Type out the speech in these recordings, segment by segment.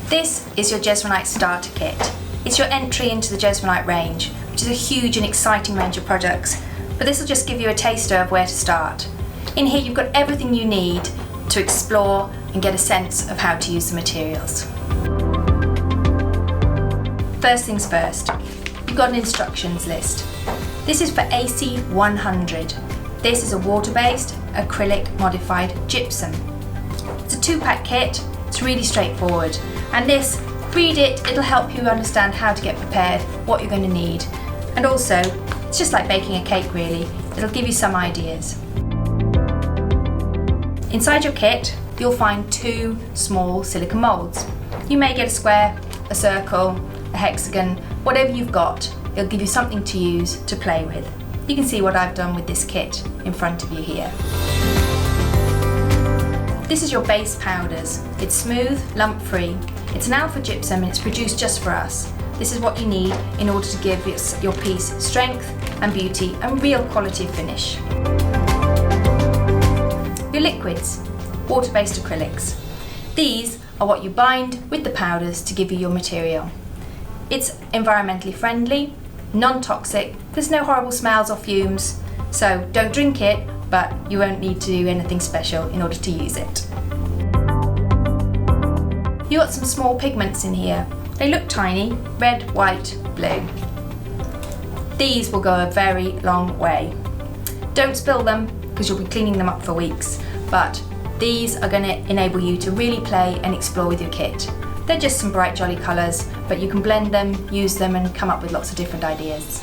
This is your Jesmonite Starter Kit. It's your entry into the Jesmonite range, which is a huge and exciting range of products, but this will just give you a taster of where to start. In here you've got everything you need to explore and get a sense of how to use the materials. First things first, you've got an instructions list. This is for AC100. This is a water-based, acrylic modified gypsum. It's a 2-pack kit, it's really straightforward. And this, read it, it'll help you understand how to get prepared, what you're going to need. And also, it's just like baking a cake really, it'll give you some ideas. Inside your kit, you'll find 2 small silicone moulds. You may get a square, a circle, a hexagon, whatever you've got, it'll give you something to use to play with. You can see what I've done with this kit in front of you here. This is your base powders. It's smooth, lump-free. It's an alpha gypsum and it's produced just for us. This is what you need in order to give your piece strength and beauty and real quality of finish. Your liquids, water-based acrylics. These are what you bind with the powders to give you your material. It's environmentally friendly, non-toxic, there's no horrible smells or fumes, so don't drink it, but you won't need to do anything special in order to use it. You've got some small pigments in here. They look tiny, red, white, blue. These will go a very long way. Don't spill them because you'll be cleaning them up for weeks, but these are going to enable you to really play and explore with your kit. They're just some bright jolly colours, but you can blend them, use them and come up with lots of different ideas.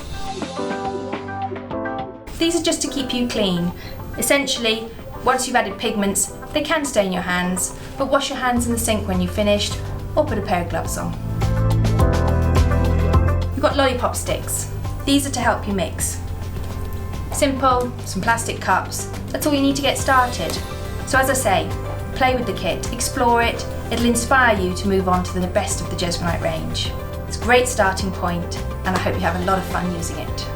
These are just to keep you clean. Essentially, once you've added pigments, they can stain your hands, but wash your hands in the sink when you've finished, or put a pair of gloves on. You've got Lollipop Sticks. These are to help you mix. Simple, some plastic cups, that's all you need to get started. So as I say, play with the kit, explore it, it'll inspire you to move on to the best of the Jesmonite range. It's a great starting point and I hope you have a lot of fun using it.